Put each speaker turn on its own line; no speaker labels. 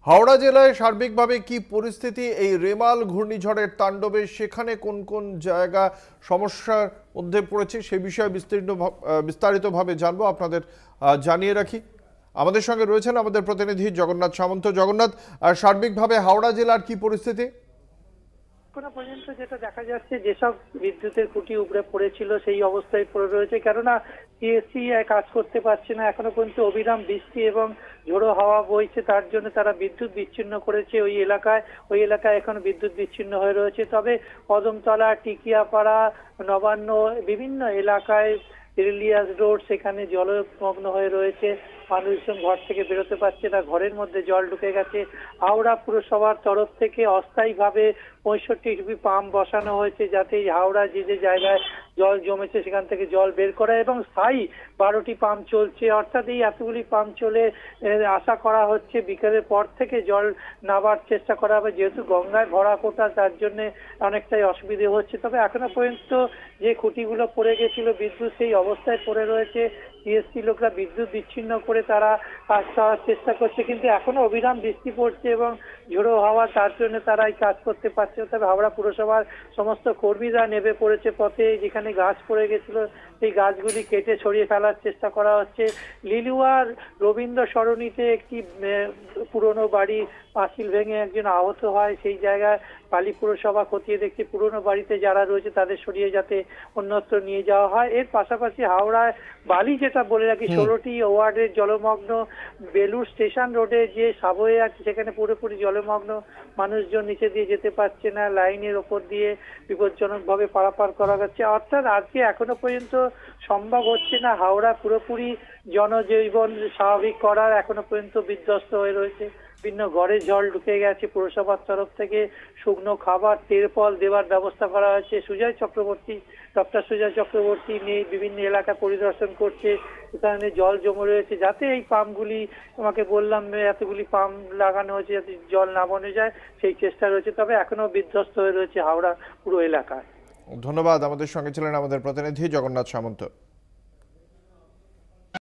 হাওড়া জেলায় সার্বিকভাবে কি পরিস্থিতি এই রেমাল ঘূর্ণিঝড়ের তাণ্ডবে, সেখানে কোন কোন জায়গা সমস্যার মধ্যে পড়েছে সে বিষয়ে বিস্তারিতভাবে জানবো। আপনাদের জানিয়ে রাখি, আমাদের সঙ্গে রয়েছেন আমাদের প্রতিনিধি জগন্নাথ সামন্ত। জগন্নাথ, সার্বিকভাবে হাওড়া জেলার কি পরিস্থিতি?
এখনো পর্যন্ত যেটা দেখা যাচ্ছে, যেসব বিদ্যুতের খুঁটি উপড়ে পড়েছিল সেই অবস্থায় পড়ে রয়েছে, কেননা সিএসসি কাজ করতে পারছে না। এখনো পর্যন্ত অবিরাম বৃষ্টি এবং ঝোড়ো হাওয়া বইছে, তার জন্য তারা বিদ্যুৎ বিচ্ছিন্ন করেছে ওই এলাকায় এখন বিদ্যুৎ বিচ্ছিন্ন হয়ে রয়েছে। তবে কদমতলা, টিকিয়াপাড়া, নবান্ন বিভিন্ন এলাকায় ইলিয়াস রোড সেখানে জলমগ্ন হয়ে রয়েছে। মানুষজন ঘর থেকে বেরোতে পারছে না, ঘরের মধ্যে জল ঢুকে গেছে। হাওড়া পুরসভার তরফ থেকে অস্থায়ীভাবে 65টি পাম্প বসানো হয়েছে, যাতে হাওড়া যে জায়গায় জল জমেছে সেখান থেকে জল বের করা, এবং স্থায়ী 12টি পাম্প চলছে। অর্থাৎ এই এতগুলি পাম্প চলে আশা করা হচ্ছে বিকেলের পর থেকে জল নামার চেষ্টা করা হবে, যেহেতু গঙ্গায় ভরা কোটা, তার জন্য অনেকটাই অসুবিধে হচ্ছে। তবে এখনো পর্যন্ত যে খুঁটিগুলো পড়ে গেছিল বিদ্যুৎ সেই অবস্থায় পড়ে রয়েছে। সিএসসি লোকরা বিদ্যুৎ বিচ্ছিন্ন করে তারা কাজ করার চেষ্টা করছে, কিন্তু এখনো অবিরাম বৃষ্টি পড়ছে এবং ঝোড়ো হাওয়া, তার জন্য তারা এই কাজ করতে পারছে। তবে হাওড়া পুরসভার সমস্ত কর্মীরা নেমে পড়েছে পথে। যেখানে গাছ পড়ে গেছিল সেই গাছগুলি কেটে সরিয়ে ফেলার চেষ্টা করা হচ্ছে। লিলুয়ার রবীন্দ্র সরণিতে একটি পুরনো বাড়ি পাঁচিল ভেঙে একজন আহত হয়, সেই জায়গায় বালি পুরসভা খতিয়ে দেখছে পুরনো বাড়িতে যারা রয়েছে তাদের সরিয়ে যাতে অন্যত্র নিয়ে যাওয়া হয়। এর পাশাপাশি হাওড়ায় বালি, যেটা বলে রাখি, 16টি ওয়ার্ডের জলমগ্ন। বেলুর স্টেশন রোডে যে সাবওয়ে আছে সেখানে পুরোপুরি জলমগ্ন, মানুষজন নিচে দিয়ে যেতে পারছে না, লাইনের ওপর দিয়ে বিপজ্জনকভাবে পারাপার করা যাচ্ছে। অর্থাৎ আজকে এখনো পর্যন্ত সম্ভব হচ্ছে না হাওড়া পুরোপুরি জনজীবন স্বাভাবিক করার, এখনো পর্যন্ত বিধ্বস্ত হয়ে রয়েছে। বিভিন্ন ঘরে জল ঢুকে গেছে। পুরসভার তরফ থেকে শুকনো খাবার, তেরপল দেওয়ার ব্যবস্থা করা হয়েছে। ডক্টর সুজয় চক্রবর্তী নিয়ে বিভিন্ন এলাকা পরিদর্শন করছে, সেখানে জল জমে রয়েছে, যাতে এই পাম্পগুলি, তোমাকে বললাম এতগুলি পাম্প লাগানো হয়েছে যাতে জল নামানো যায়, সেই চেষ্টা রয়েছে। তবে এখনো বিধ্বস্ত হয়ে রয়েছে হাওড়া পুরো এলাকায়।
ধন্যবাদ। আমাদের সঙ্গে ছিলেন আমাদের প্রতিনিধি জগন্নাথ সামন্ত।